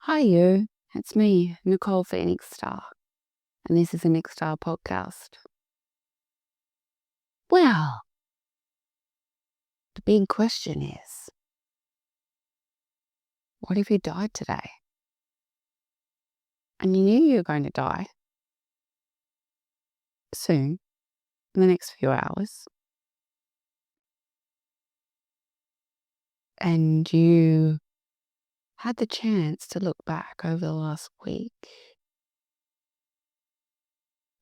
Hi, you. It's me, Nicole Phoenix Star, and this is a Nick Star podcast. Well, the big question is, what if you died today? And you knew you were going to die soon, in the next few hours, and you had the chance to look back over the last week.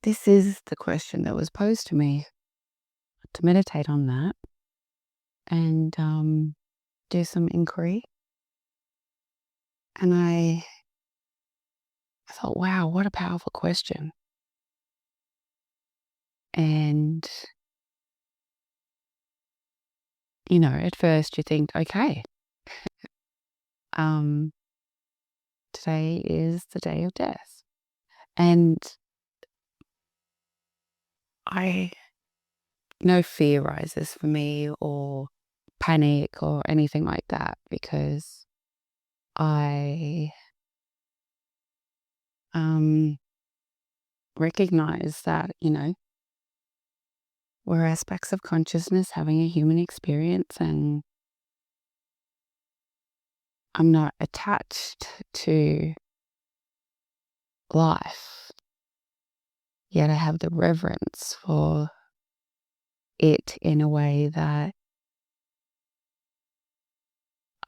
This is the question that was posed to me, to meditate on that and do some inquiry. And I thought, wow, what a powerful question. And, at first you think, okay, today is the day of death. And no fear rises for me or panic or anything like that, because I recognize that, we're aspects of consciousness having a human experience, and I'm not attached to life, yet I have the reverence for it in a way that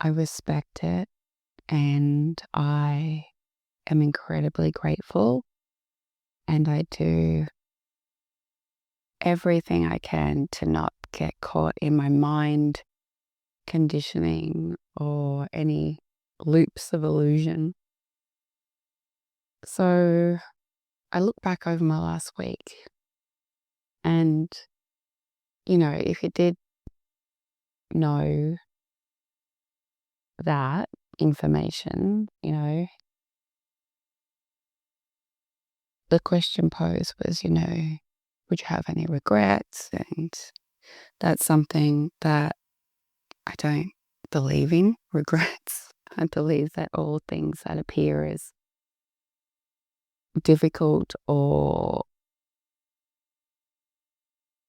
I respect it, and I am incredibly grateful, and I do everything I can to not get caught in my mind conditioning or any loops of illusion. So I look back over my last week, and, if you did know that information, the question posed was, would you have any regrets? And that's something that I don't believe in, regrets. I believe that all things that appear as difficult or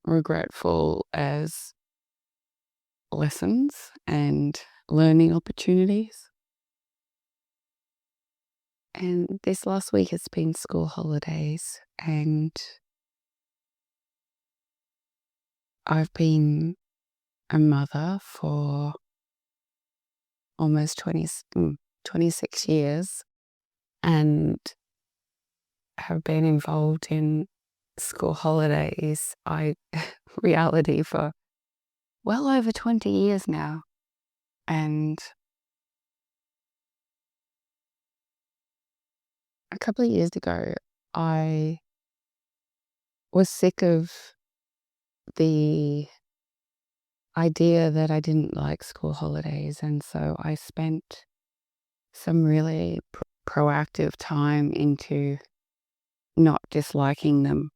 regretful as lessons and learning opportunities. And this last week has been school holidays, and I've been a mother for almost 26 years, and have been involved in school holidays, reality, for well over 20 years now. And a couple of years ago, I was sick of the idea that I didn't like school holidays. And so I spent some really proactive time into not disliking them,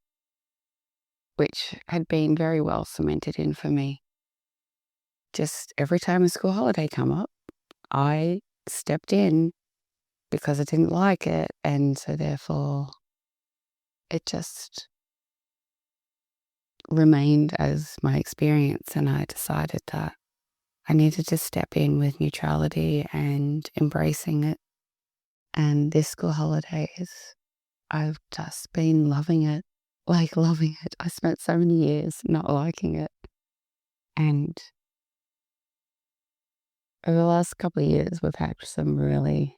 which had been very well cemented in for me. Just every time a school holiday come up, I stepped in because I didn't like it. And so therefore it just remained as my experience. And I decided that I needed to step in with neutrality and embracing it. And this school holidays, I've just been loving it, like loving it. I spent so many years not liking it. And over the last couple of years, we've had some really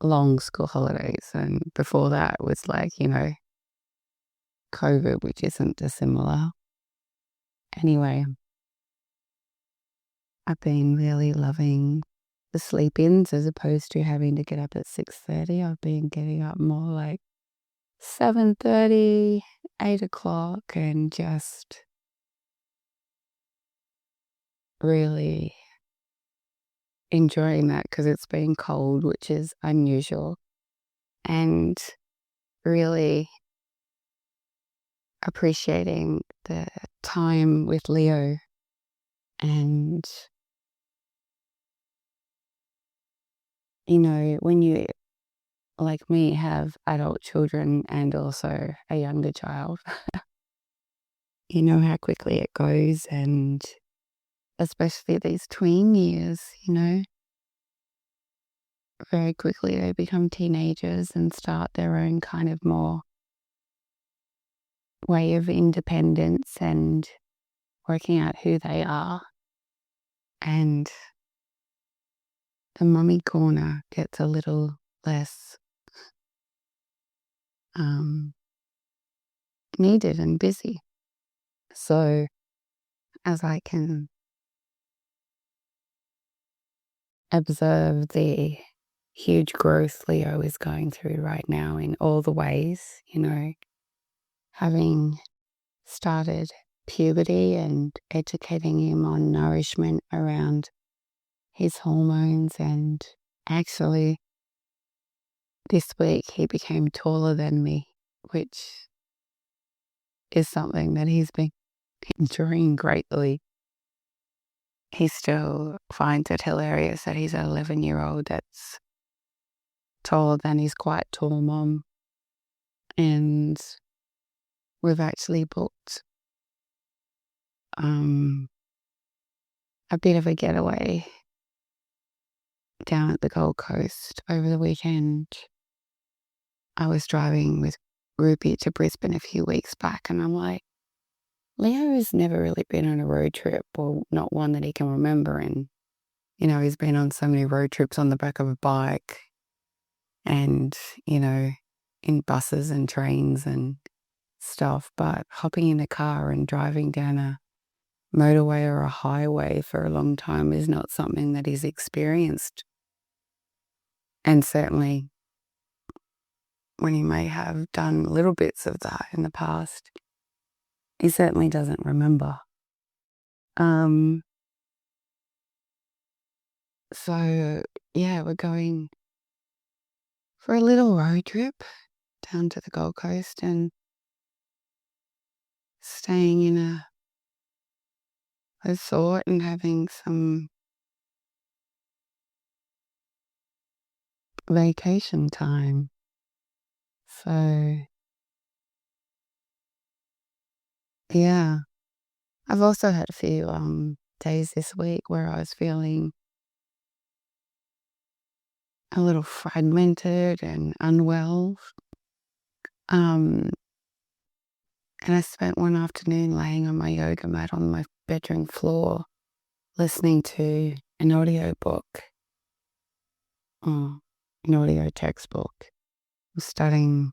long school holidays. And before that was like, COVID, which isn't dissimilar. Anyway, I've been really loving the sleep-ins as opposed to having to get up at 6:30. I've been getting up more like 7:30, 8 o'clock, and just really enjoying that because it's been cold, which is unusual, and really appreciating the time with Leo and when you, like me, have adult children and also a younger child, you know how quickly it goes, and especially these tween years, very quickly they become teenagers and start their own kind of more way of independence and working out who they are. And the mummy corner gets a little less needed and busy. So as I can observe the huge growth Leo is going through right now in all the ways, having started puberty and educating him on nourishment around his hormones. And actually, this week he became taller than me, which is something that he's been enjoying greatly. He still finds it hilarious that he's an 11-year-old that's taller than his quite tall mom. And we've actually booked a bit of a getaway down at the Gold Coast over the weekend. I was driving with Ruby to Brisbane a few weeks back, and I'm like, Leo has never really been on a road trip, or not one that he can remember. And, he's been on so many road trips on the back of a bike and, in buses and trains and stuff. But hopping in a car and driving down a motorway or a highway for a long time is not something that he's experienced. And certainly when he may have done little bits of that in the past, he certainly doesn't remember. So yeah, we're going for a little road trip down to the Gold Coast and staying in a resort and having some vacation time. So yeah, I've also had a few days this week where I was feeling a little fragmented and unwell. And I spent one afternoon laying on my yoga mat on my bedroom floor, listening to an audio book, or an audio textbook. I'm studying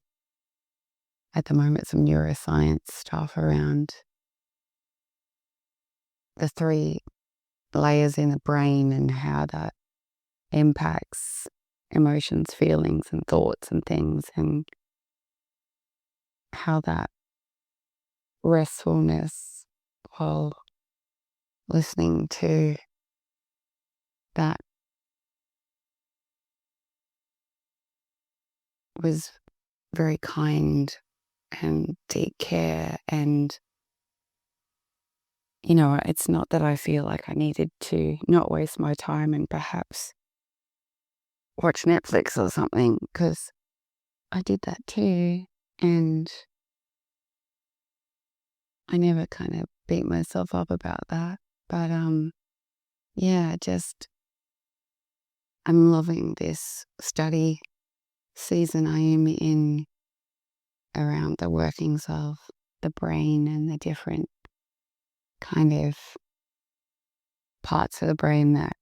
at the moment some neuroscience stuff around the 3 layers in the brain and how that impacts emotions, feelings, and thoughts and things, and how that restfulness while listening to that was very kind and deep care. And it's not that I feel like I needed to not waste my time and perhaps watch Netflix or something, because I did that too, and I never kind of beat myself up about that. But yeah, just I'm loving this study season I am in around the workings of the brain and the different kind of parts of the brain that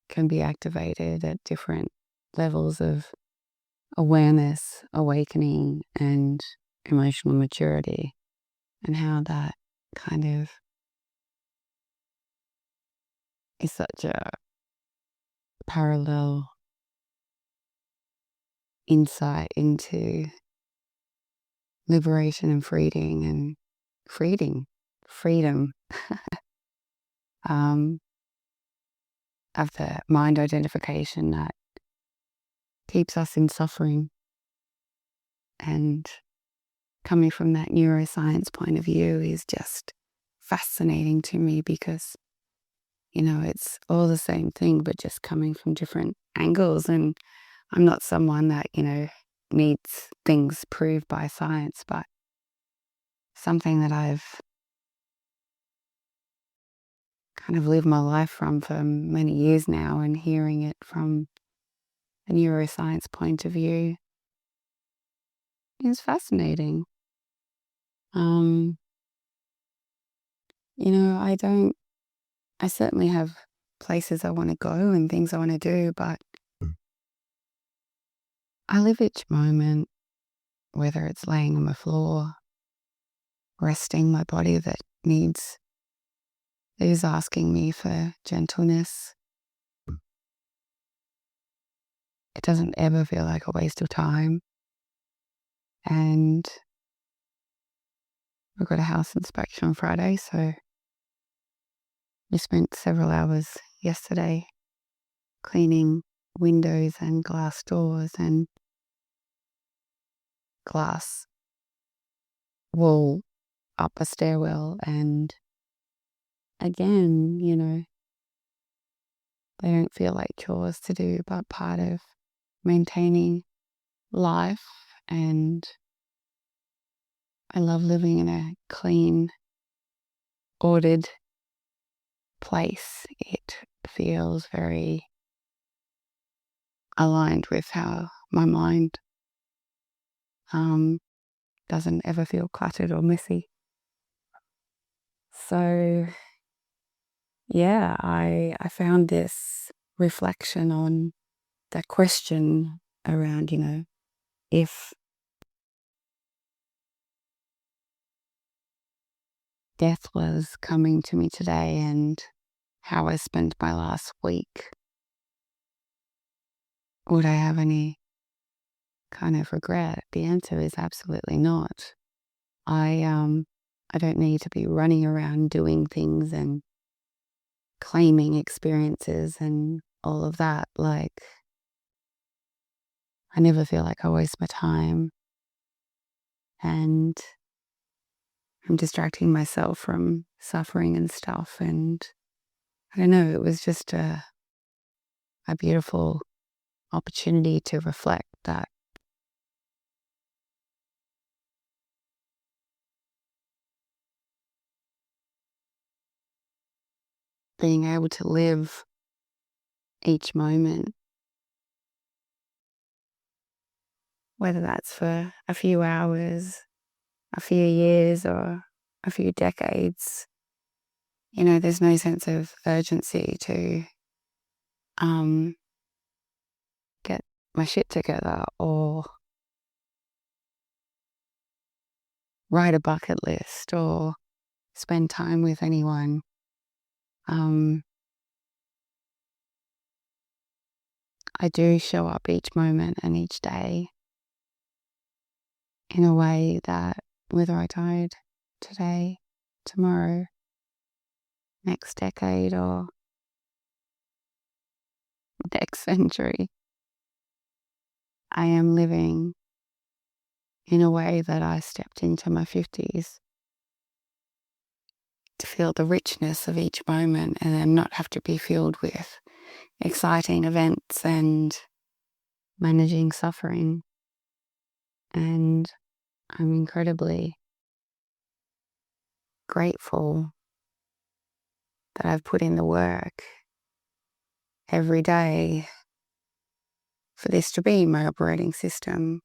can be activated at different levels of awareness, awakening, and emotional maturity, and how that kind of is such a parallel insight into liberation and freedom of the mind identification that keeps us in suffering. And coming from that neuroscience point of view is just fascinating to me, because it's all the same thing, but just coming from different angles. And I'm not someone that, needs things proved by science, but something that I've kind of lived my life from for many years now, and hearing it from a neuroscience point of view is fascinating. Um, I certainly have places I want to go and things I want to do, but I live each moment, whether it's laying on the floor, resting my body that is asking me for gentleness. It doesn't ever feel like a waste of time. And we've got a house inspection on Friday, so we spent several hours yesterday cleaning windows and glass doors and glass wall up a stairwell. And again, they don't feel like chores to do, but part of maintaining life. And I love living in a clean, ordered place. It feels very aligned with how my mind doesn't ever feel cluttered or messy. So yeah, I found this reflection on that question around, if death was coming to me today and how I spent my last week, would I have any kind of regret? The answer is absolutely not. I don't need to be running around doing things and claiming experiences and all of that. Like, I never feel like I waste my time, and I'm distracting myself from suffering and stuff. And I don't know, it was just a beautiful opportunity to reflect that being able to live each moment, whether that's for a few hours, a few years, or a few decades, there's no sense of urgency to get my shit together or write a bucket list or spend time with anyone. I do show up each moment and each day in a way that, whether I died today, tomorrow, next decade, or next century, I am living in a way that I stepped into my 50s to feel the richness of each moment and then not have to be filled with exciting events and managing suffering. And I'm incredibly grateful that I've put in the work every day for this to be my operating system,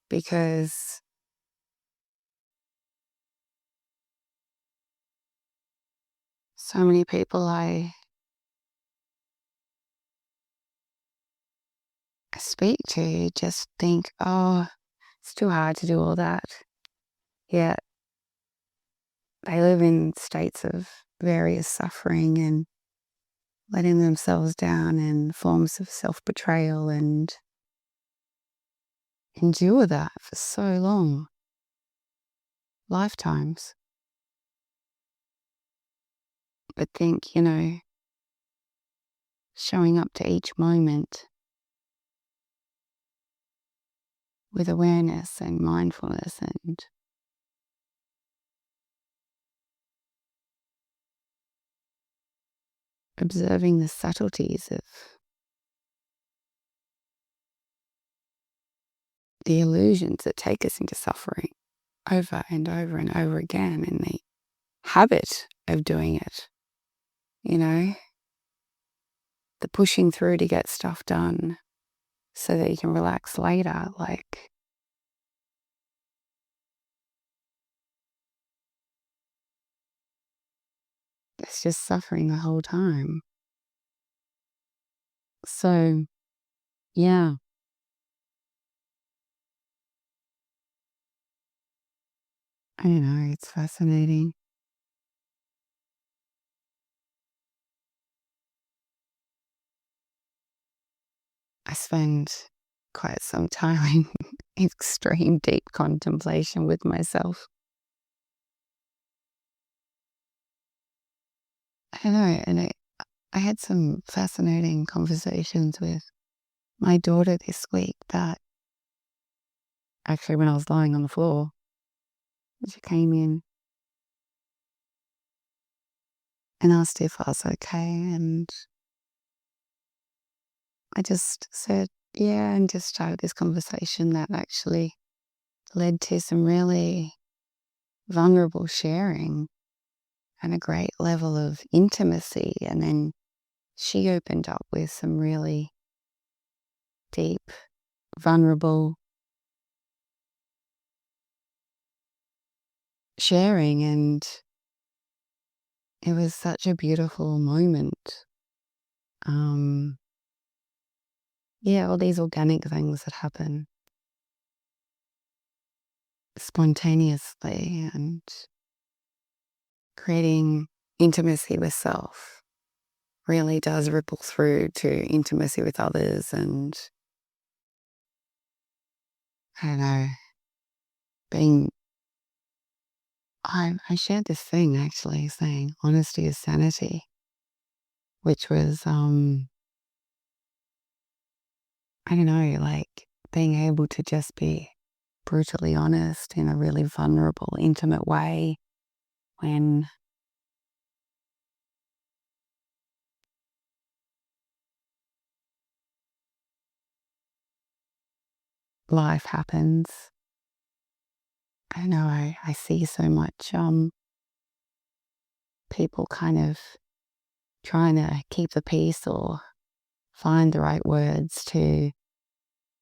because so many people I speak to just think, oh, it's too hard to do all that. Yet they live in states of various suffering and letting themselves down and forms of self-betrayal, and endure that for so long, lifetimes. But think, showing up to each moment with awareness and mindfulness and observing the subtleties of the illusions that take us into suffering over and over and over again, and the habit of doing it, the pushing through to get stuff done so that you can relax later. Like, it's just suffering the whole time. So, yeah, I don't know, it's fascinating. I spend quite some time in extreme deep contemplation with myself. I don't know, and I had some fascinating conversations with my daughter this week that actually, when I was lying on the floor, she came in and asked if I was okay, and I just said, yeah, and just started this conversation that actually led to some really vulnerable sharing and a great level of intimacy. And then she opened up with some really deep, vulnerable sharing, and it was such a beautiful moment. Yeah, all these organic things that happen spontaneously, and creating intimacy with self really does ripple through to intimacy with others. And I don't know, I shared this thing actually saying honesty is sanity, which was, I don't know, like being able to just be brutally honest in a really vulnerable, intimate way when life happens. I don't know, I see so much people kind of trying to keep the peace or find the right words to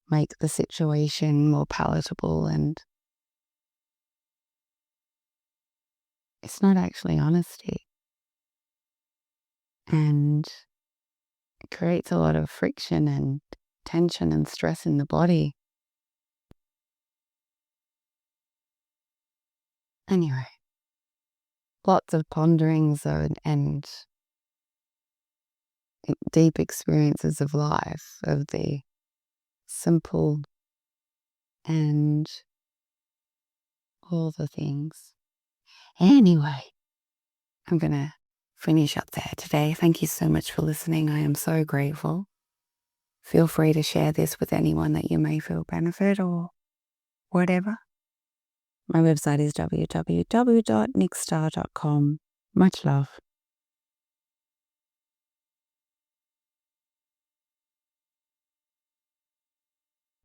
make the situation more palatable, and it's not actually honesty, and it creates a lot of friction and tension and stress in the body. Anyway, lots of ponderings and deep experiences of life, of the simple and all the things. Anyway, I'm going to finish up there today. Thank you so much for listening. I am so grateful. Feel free to share this with anyone that you may feel benefit or whatever. My website is www.nickstar.com. Much love.